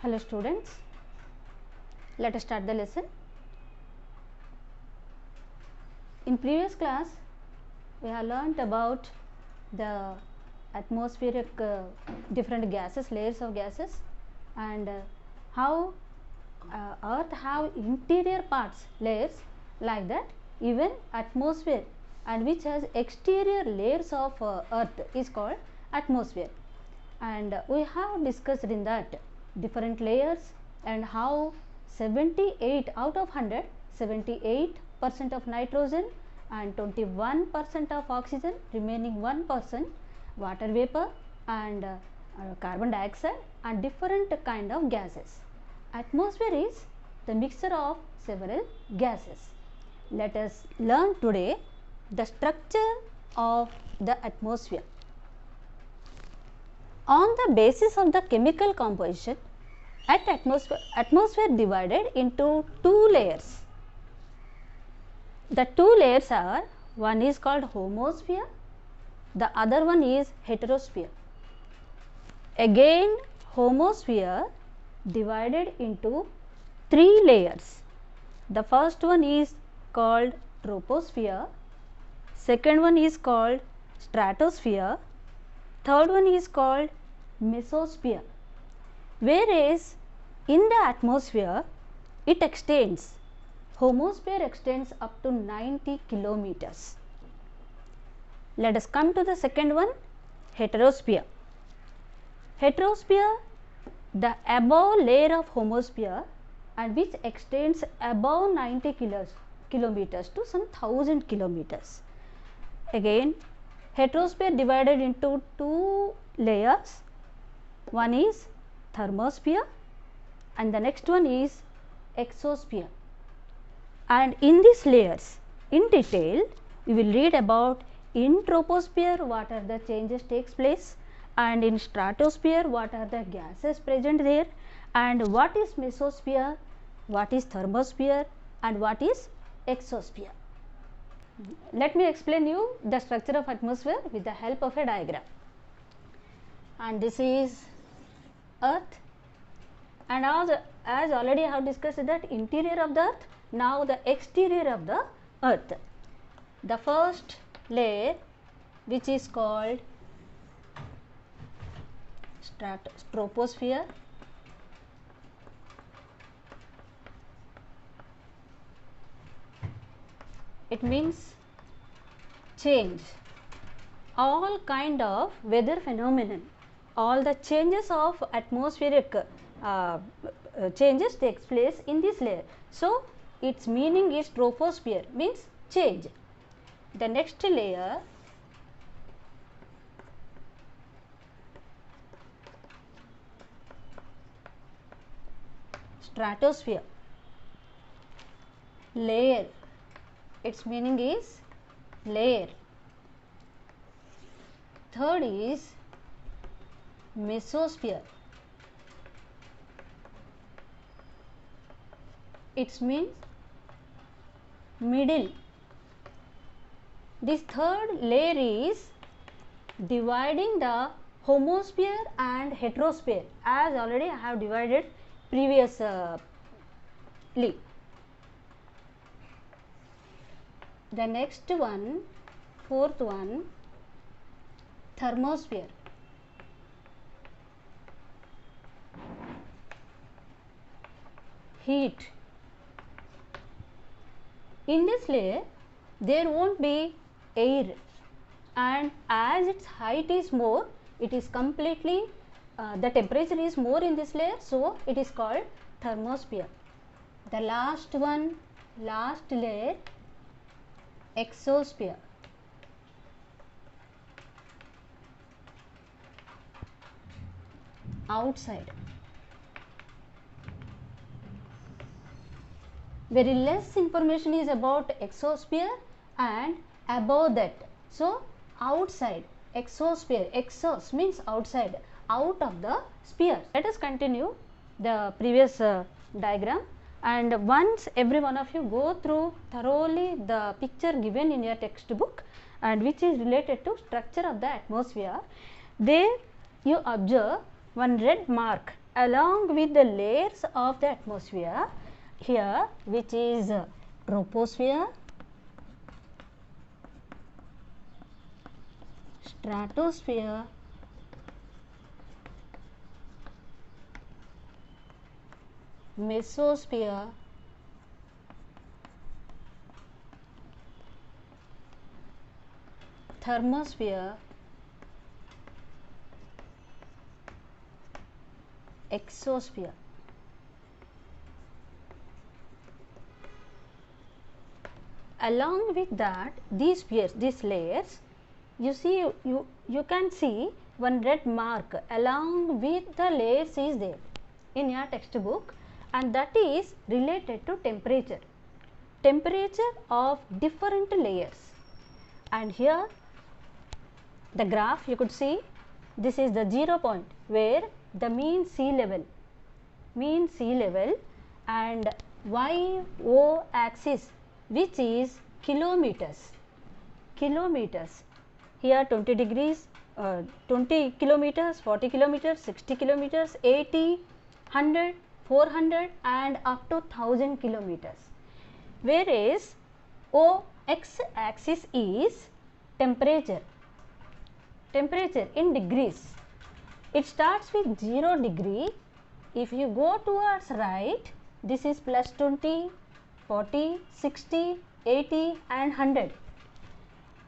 Hello students, let us start the lesson. In previous class we have learnt about the atmospheric different gases, layers of gases, and how earth have interior parts, layers like that. Even atmosphere, and which has exterior layers of earth, is called atmosphere. And we have discussed in that different layers and how 78 out of 100, 78% of nitrogen and 21% of oxygen, remaining 1% water vapor and carbon dioxide and different kind of gases. Atmosphere is the mixture of several gases. Let us learn today the structure of the atmosphere. On the basis of the chemical composition, atmosphere divided into two layers. The two layers are, one is called homosphere, the other one is heterosphere. Again, homosphere divided into three layers. The first one is called troposphere, second one is called stratosphere, third one is called mesosphere. Whereas in the atmosphere it extends, homosphere extends up to 90 kilometers. Let us come to the second one, heterosphere. Heterosphere, the above layer of homosphere and which extends above 90 kilometers to some 1000 kilometers. Again, heterosphere divided into two layers, one is thermosphere and the next one is exosphere. And in these layers in detail we will read about in troposphere what are the changes takes place, and in stratosphere what are the gases present there, and what is mesosphere, what is thermosphere and what is exosphere. Let me explain you the structure of atmosphere with the help of a diagram. And this is earth, and as already I have discussed that interior of the earth, now the exterior of the earth. The first layer, which is called troposphere, it means change, all kind of weather phenomenon, all the changes of atmospheric changes takes place in this layer. So its meaning is troposphere, means change. The next layer, stratosphere, layer, its meaning is layer. Third is mesosphere, its means middle. This third layer is dividing the homosphere and heterosphere, as already I have divided previously. The next one, fourth one, thermosphere. Heat. In this layer there won't be air, and as its height is more, it is completely the temperature is more in this layer, so it is called thermosphere. The last one, last layer, exosphere. Outside. Very less information is about exosphere and above that. So outside, exosphere, exos means outside, out of the sphere. Let us continue the previous diagram, and once every one of you go through thoroughly the picture given in your textbook and which is related to structure of the atmosphere, there you observe one red mark along with the layers of the atmosphere here, which is troposphere, stratosphere, mesosphere, thermosphere, exosphere. Along with that, these spheres, these layers, you see, you can see one red mark along with the layers is there in your textbook, and that is related to temperature of different layers. And here the graph you could see, this is the 0 point where the mean sea level and y-o axis, which is kilometers. Here 20 degrees, 20 kilometers, 40 kilometers, 60 kilometers, 80, 100, 400 and up to 1000 kilometers. Whereas o x axis is temperature in degrees. It starts with 0 degree. If you go towards right, this is plus 20, 40, 60, 80 and 100.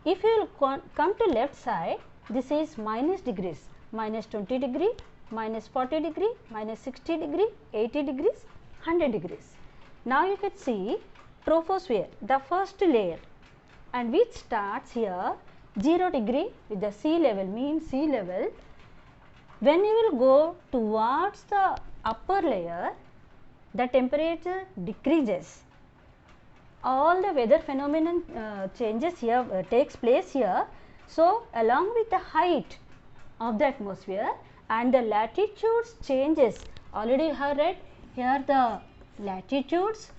If you will come to left side, this is minus degrees, minus 20 degree, minus 40 degree, minus 60 degree, 80 degrees, 100 degrees. Now you can see troposphere, the first layer, and which starts here 0 degree with the sea level, mean sea level. When you will go towards the upper layer, the temperature decreases. All the weather phenomenon changes here, takes place here. So along with the height of the atmosphere and the latitudes changes, already you have read here the latitudes.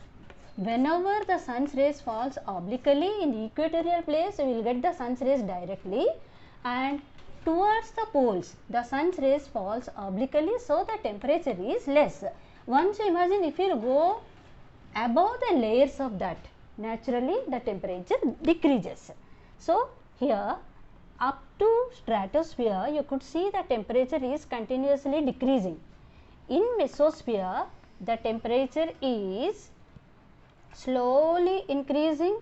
Whenever the sun's rays falls obliquely in equatorial place, we will get the sun's rays directly, and towards the poles the sun's rays falls obliquely, so the temperature is less. Once you imagine, if you go above the layers of that, naturally the temperature decreases. So here up to stratosphere, you could see the temperature is continuously decreasing. In mesosphere, the temperature is slowly decreasing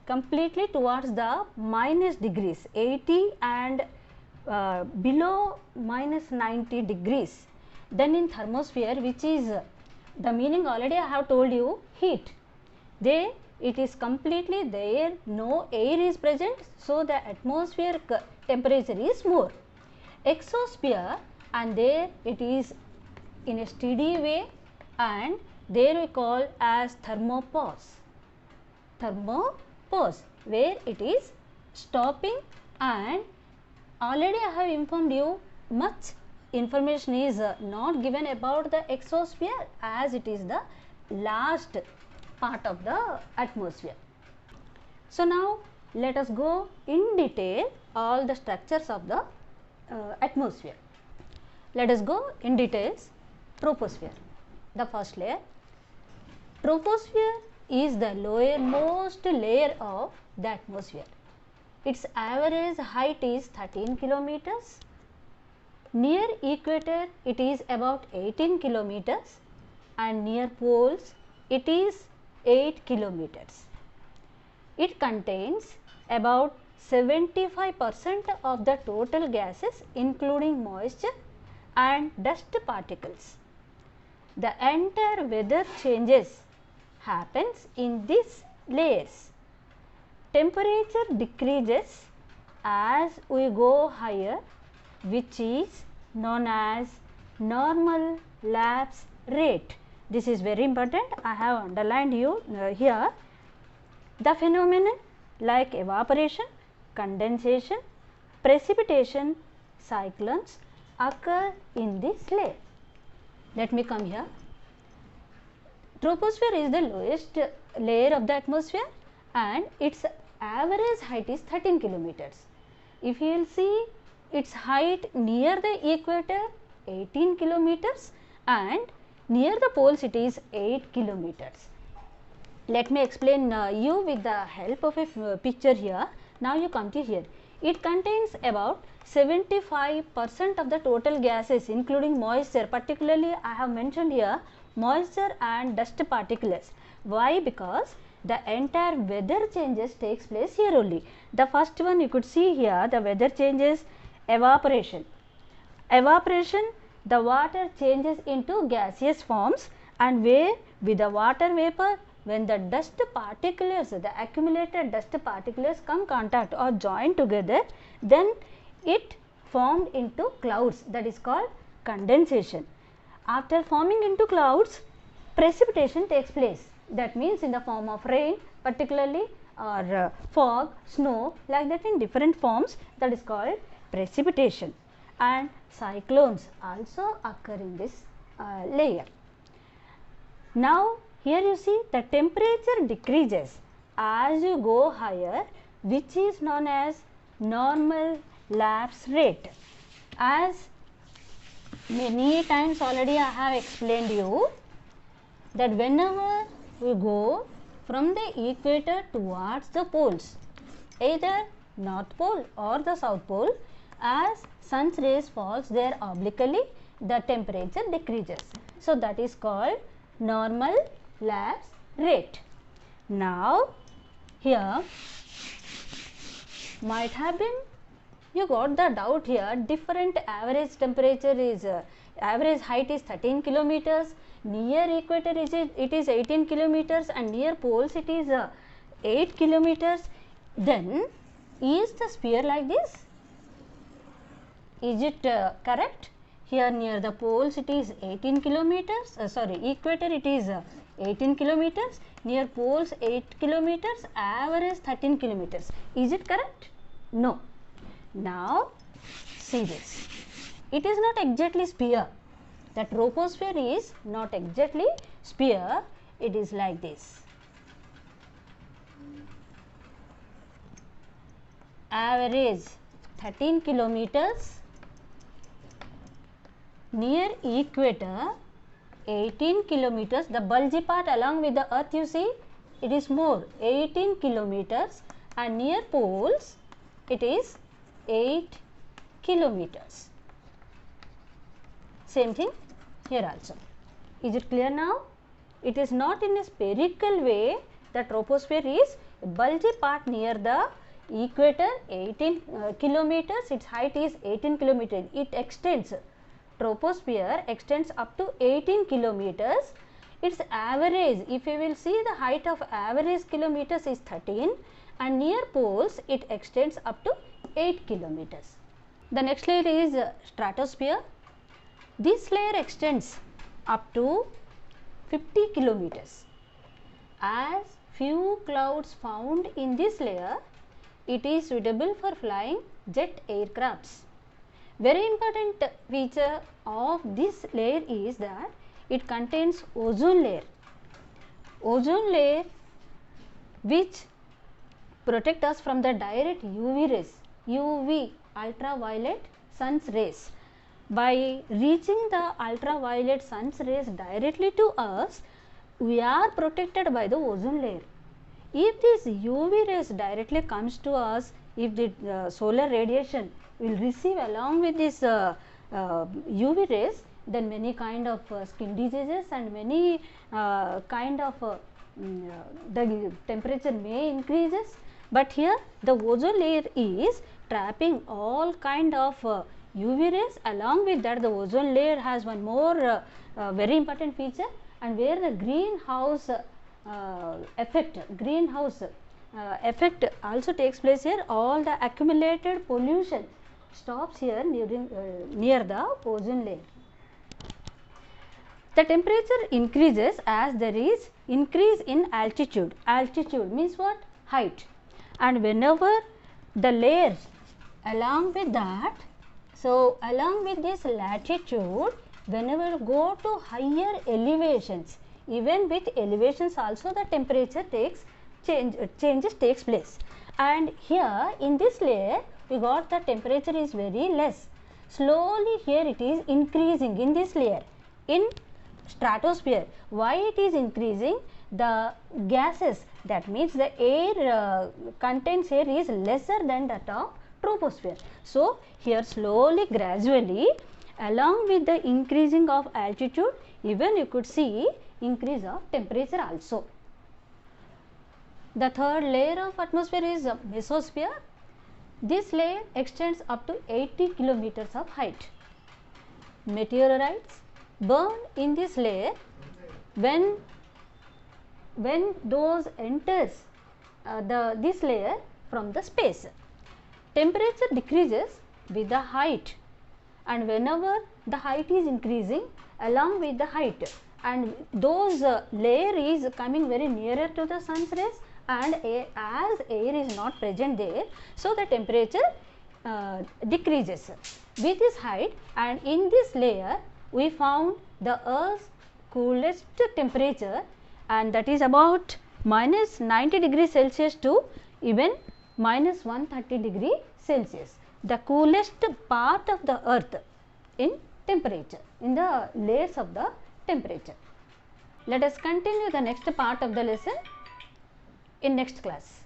completely towards the minus degrees, 80 and below minus 90 degrees. Then in thermosphere, which is the meaning already I have told you, heat. There it is completely there, no air is present, so the atmospheric temperature is more. Exosphere, and there it is in a steady way, and there we call as thermopause, where it is stopping. And already I have informed you, much information is not given about the exosphere, as it is the last part of the atmosphere. So now let us go in detail all the structures of the atmosphere. Let us go in details. Troposphere, the first layer. Troposphere is the lowermost layer of the atmosphere. Its average height is 13 kilometers. Near equator it is about 18 kilometers, and near poles it is 8 kilometers. It contains about 75% of the total gases, including moisture and dust particles. The entire weather changes happens in these layers. Temperature decreases as we go higher, which is known as normal lapse rate. This is very important. I have underlined you here. The phenomenon like evaporation, condensation, precipitation, cyclones occur in this layer. Let me come here. Troposphere is the lowest layer of the atmosphere, and its average height is 13 kilometers. If you will see its height near the equator 18 kilometers and near the poles it is 8 kilometers. Let me explain you with the help of a picture here. Now you come to here. It contains about 75% of the total gases including moisture, particularly I have mentioned here moisture and dust particles. Why? Because the entire weather changes takes place here only. The first one you could see here, the weather changes, evaporation. Evaporation, the water changes into gaseous forms, and where with the water vapor, when the dust particles, the accumulated dust particles come contact or join together, then it formed into clouds, that is called condensation. After forming into clouds, precipitation takes place, that means in the form of rain particularly, or fog, snow, like that in different forms, that is called precipitation. And cyclones also occur in this layer. Now here you see the temperature decreases as you go higher, which is known as normal lapse rate. As many times already I have explained you that whenever we go from the equator towards the poles, either north pole or the south pole, as sun's rays falls there obliquely, the temperature decreases. So that is called normal lapse rate. Now here might have been you got the doubt here, different average temperature is average height is 13 kilometers, near equator it is 18 kilometers and near poles it is 8 kilometers. Then is the sphere like this? Is it correct? Here near the poles it is 18 kilometers, equator it is 18 kilometers, near poles 8 kilometers, average 13 kilometers. Is it correct? No. Now see this. It is not exactly sphere. The troposphere is not exactly sphere. It is like this. Average 13 kilometers, near equator 18 kilometers, the bulgy part along with the earth you see it is more 18 kilometers and near poles it is 8 kilometers. Same thing here also. Is it clear now? It is not in a spherical way. The troposphere is a bulgy part near the equator 18 kilometers, its height is 18 kilometers. It extends, troposphere extends up to 18 kilometers. Its average, if you will see, the height of average kilometers is 13 and near poles it extends up to 8 kilometers. The next layer is stratosphere. This layer extends up to 50 kilometers. As few clouds found in this layer, it is suitable for flying jet aircrafts. Very important feature of this layer is that it contains ozone layer. Ozone layer which protect us from the direct UV rays, UV ultraviolet sun's rays. By reaching the ultraviolet sun's rays directly to us, we are protected by the ozone layer. If this UV rays directly comes to us, if the solar radiation will receive along with this UV rays, then many kind of skin diseases and many kind of the temperature may increases. But here the ozone layer is trapping all kind of UV rays. Along with that, the ozone layer has one more very important feature, and where the greenhouse effect also takes place here. All the accumulated pollution stops here near the ozone layer. The temperature increases as there is increase in altitude. Altitude means what? Height. And whenever the layers along with that, so along with this latitude, whenever you go to higher elevations, even with elevations also the temperature changes takes place. And here in this layer we got the temperature is very less. Slowly here it is increasing in this layer, in stratosphere. Why it is increasing? The gases, that means the air contents here is lesser than that of troposphere. So here slowly, gradually, along with the increasing of altitude, even you could see increase of temperature also. The third layer of atmosphere is mesosphere. This layer extends up to 80 kilometers of height. Meteorites burn in this layer. When those enters this layer from the space, temperature decreases with the height, and whenever the height is increasing, along with the height, and those layer is coming very nearer to the sun's rays, and as air is not present there, so the temperature decreases with this height. And in this layer we found the Earth's coolest temperature, and that is about minus 90 degrees Celsius to even minus 130 degree Celsius, the coolest part of the Earth in temperature, in the layers of the temperature. Let us continue the next part of the lesson in next class.